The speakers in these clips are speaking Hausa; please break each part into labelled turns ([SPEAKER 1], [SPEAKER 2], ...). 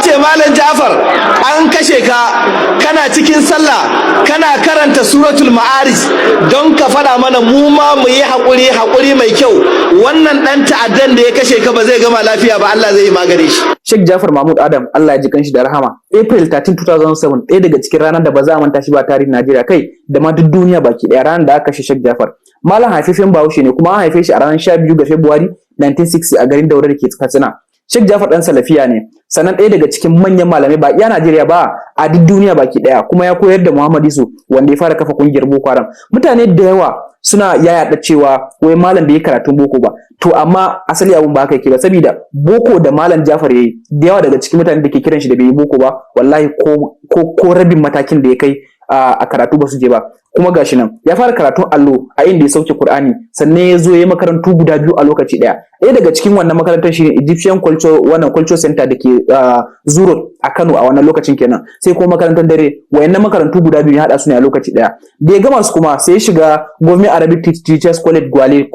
[SPEAKER 1] ce Malam Ja'far an kashe ka kana cikin sallah kana karanta suratul Ma'arij don ka faɗa mana mu ma mu yi haƙuri mai kyau, wannan ɗan ta'addan da ya kashe ka ba zai gama lafiya ba, Allah zai yi magani shi.
[SPEAKER 2] Sheikh Ja'far Mahmud Adam, Allah ya ji kanshi da rahama. April 13, 2007 ɗaya daga cikin ranar da ba za a manta shi ba tarihin Najeriya kai da ma duk duniya baki ɗaya, ranar da aka kashe Sheikh Ja'far. Malam haifafen Bahaushe ne kuma an haife shi a ranar 12 ga Fabrairu 1960 a garin Daura da ke Katsina. Sheikh Ja'far ɗan Salafiya ne, sannan ɗaya daga cikin manyan malamai ba iya Najeriya ba a duk duniya baki ɗaya, kuma ya koyar da Muhammad Isu wanda ya fara kafa kungiyar Boko Haram. Mutane da yawa suna yayaɗa cewa wai malam bai karatun boko ba, to amma asali abun ba haka yake ba, saboda boko da malam Ja'far yayi da yawa daga cikin mutane da ke kiran shi da bai yi boko ba wallahi ko rabin matakin da ya kai a karatu ba su je ba. Kuma gashi nan ya fara karatun allo a inda ya sauke Qur'ani, sannan ya zo ya makarantu guda biyu a lokaci daya. Ɗaya daga cikin wannan makarantar shine Egyptian Culture Center da ke Zuro a Kano a wannan lokacin kenan. Sai kuma makarantar dare, wayannan makarantu guda biyu ya hada su ne a lokaci daya. Da ya gama su kuma sai ya shiga Government Arabic Teachers College Gwale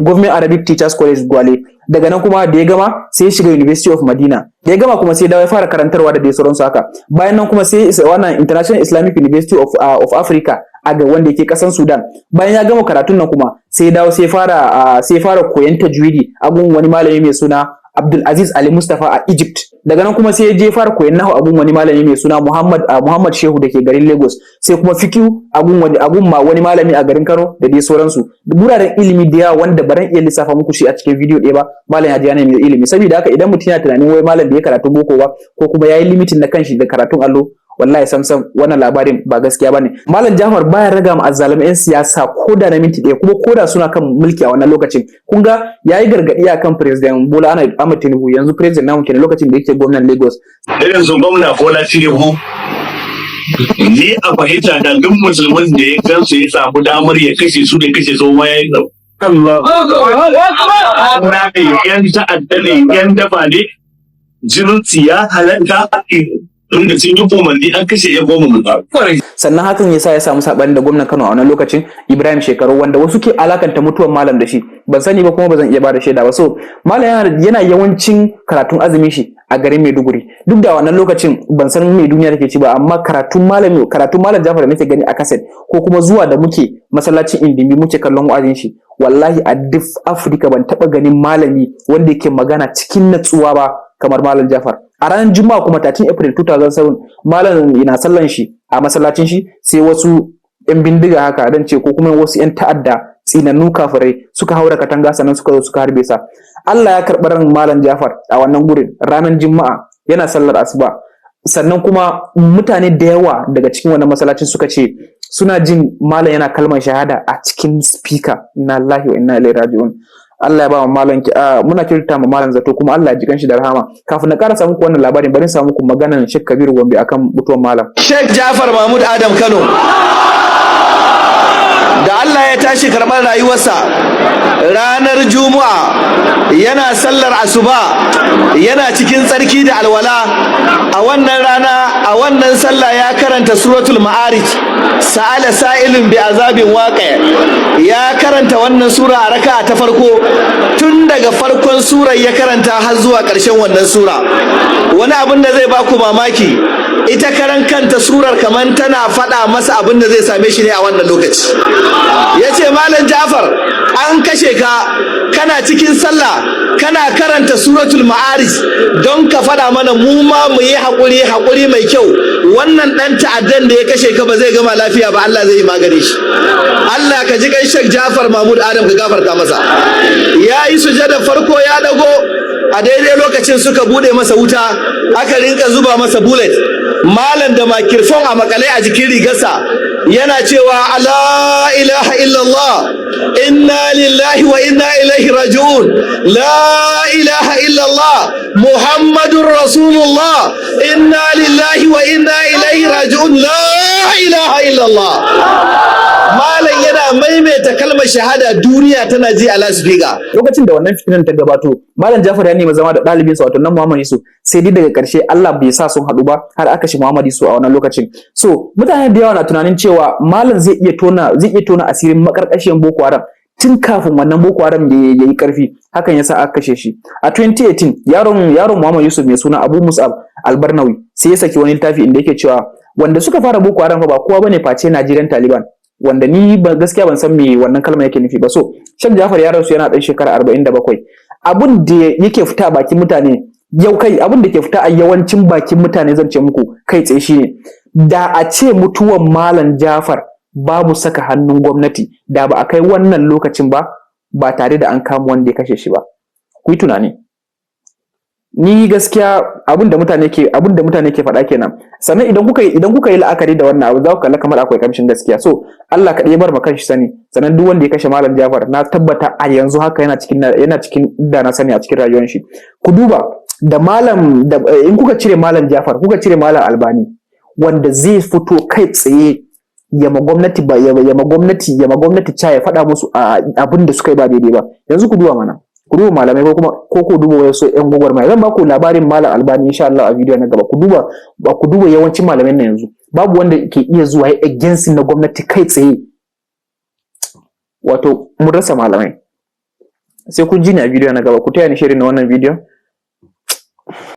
[SPEAKER 2] Government Arabic Teachers College Gwale. Daga nan kuma da ya gama sai ya shiga University of Madina. Da ya gama kuma sai ya fara karantarwa da dai sauransu haka. Bayan nan kuma sai wannan International Islamic University of Africa aga wanda yake kasan Sudan. Bayan ya gama karatun nan kuma sai ya dawo sai fara koyon tajwidi a gun wani malami mai suna Abdul Aziz Ali Mustafa a Egypt. Daga nan kuma sai ya je fara koyon nahwu a gun wani malami mai suna Muhammad Shehu da ke garin Lagos. Sai kuma fiqh a gun wani malami a garin Kano da dai sauransu. Guraren ilimi da yawa wanda baran iya lissafa muku shi a cikin video ɗaya ba, malam ya ji yana mai ilimi. Saboda haka idan mutum yana tunanin wai malam bai karatun boko ba ko kuma yayi limitin na kanshi da karatun allo, wallahi samsam wannan labarin ba gaskiya bane. Malam Ja'far baya raga ma azzalumai yan siyasa koda na minti ɗaya, kuma koda suna kan mulki a wannan lokacin. Kun ga yayi gargadi akan president Bola Ahmed Tinubu, yanzu president namu kenan lokacin da yake gwamnan Lagos.
[SPEAKER 3] Yanzu gwamna Bola Tinubu ni a fahimta da duk musulmin da ya gansu ya samu damar ya kashe su da kashe su ma yayi Allah. Yan ta'adda ne, yan dafa ne, jinin ya halatta inda sun yi umarni an kashe ya goma mu.
[SPEAKER 2] Sannan hakan yasa ya samu sabani da gwamnan Kano a wannan lokacin Ibrahim Shekaru, wanda wasu ke alakanta mutuwar malam da shi. Ban sani ba kuma bazan iya bada shaida ba. So malam yana yawancin karatun azumin shi a garin Maiduguri. Duk da wannan lokacin ban san me duniya take ci ba, amma karatun malam Ja'far da nake gani a kaset ko kuma zuwa da muke masallacin Indimi muke kallon wa'azin shi, wallahi a duk Afirka ban taba ganin malami wanda yake magana cikin natsuwa ba kamar malam Ja'far. A ranar Juma'a kuma 13 April 2007 malam yana sallan shi a masallacin shi, sai wasu yan bindiga haka dan ce ko kuma wasu yan ta'adda tsinannu kafirai suka haura katanga sannan suka zo suka harbe sa. Allah ya karɓi ran malam Ja'far a wannan gurin ranar Juma'a yana sallar asuba. Sannan kuma mutane da yawa daga cikin wannan masallacin suka ce suna jin malam yana kalmar shahada a cikin speaker. Inna lillahi wa inna ilaihi raji'un. Allah ya ba mu malam muna kirta mu malam zato, kuma Allah ya ji kanshi da rahama. Kafin na ƙara samu ku wannan labarin, bari samu ku maganar Sheikh Kabiru Gombe akan mutuwar malam.
[SPEAKER 1] Sheikh Ja'far Mahmud Adam Kano da Allah ya tashi karɓar rayuwarsa ranar Juma'a yana sallar asuba, yana cikin tsarki da alwala. A wannan rana, a wannan sallah ya karanta suratul Ma'arij, sa'ala sa'ilun bi azabin waqi'. Ya karanta wannan sura a raka'a ta farko, tun daga farkon surar ya karanta har zuwa ƙarshen wannan sura. Wani abin da zai baku mamaki, ita karan kanta surar kaman tana faɗa masa abin da zai same shi ne a wannan lokaci. Yace Malam Ja'far an kashe ka kana cikin sallah kana karanta suratul Ma'arij don ka faɗa mana mu ma mu yi haƙuri mai kyau, wannan ɗan ta'addan da ya kashe ka ba zai gama lafiya ba, Allah zai yi magani shi. Allah ka ji kai Sheikh Ja'far Mahmud Adam ka gafarta masa. Ya yi sujada farko ya dago, a daidai lokacin suka bude masa wuta, aka rinka zuba masa bullet. Malam da makirfon a makale a jikin rigarsa yana cewa la ilaha illallah inna lillahi wa inna ilaihi raji'un, la ilaha illallah muhammadur rasulullah inna lillahi wa inna ilaihi raji'un, la ilaha illallah. Malam yana maimaita kalmar shahada, duniya tana ji a lasfika.
[SPEAKER 2] Lokacin da wannan fitinan ta gabato, Malam Ja'far ya nemi zama da ɗalibinsa wato nan Muhammad Yusuf, sai dai daga ƙarshe Allah bai sa sun haɗu ba har aka shi Muhammad Yusuf a wannan lokacin. So mutane da yawa na tunanin cewa Malam zai iya tona asirin makarƙashiyan Boko Haram tun kafin wannan Boko Haram ya yi karfi, hakan yasa aka kashe shi. A 2018 yaron Muhammad Yusuf mai suna Abu Mus'ab Albarnawi sai ya saki wani littafi inda yake cewa wanda suka fara Boko Haram fa ba kowa bane face Nigerian Taliban, wanda ni gaskiya ban san me wannan kalma yake nufi ba. So Sheikh Jafar ya rasu yana dan shekara 47. Abin da yake fita a bakin mutane abin da ke fita a yawancin bakin mutane zan ce muku kai tsaye shine, da a ce mutuwan Malam Jafar babu saka hannun gwamnati da ba a kai wannan lokacin ba tare da an kama wanda ya kashe shi ba. Ku yi tunani. Ni gaskiya abin da mutane ke faɗa kenan. Sannan idan kuka yi la'akari da wannan abu za ku kalla kamar akwai kamshin gaskiya. So Allah kaɗai bar ma kanshi sani. Sannan duk wanda ya kashe Malam Jafar na tabbata a yanzu haka yana cikin da na sani a cikin rayuwar shi. Ku duba da in kuka cire Malam Jafar, kuka cire Malam Albani, wanda zai fito kai tsaye yama gwamnati ca ya faɗa musu abin da suka yi ba daidai ba. Yanzu ku duba mana, ku duba malamai ko ku duba wasu ƴan gwagwarmaya. Zan ba ku labarin Malam Albani insha Allah a bidiyo na gaba. Ku duba yawancin malamai na yanzu babu wanda ke iya zuwa ya against na gwamnati kai tsaye. Wato mun rasa malamai. Sai kun ji ni a bidiyo na gaba. Ku taya ni share na wannan bidiyon.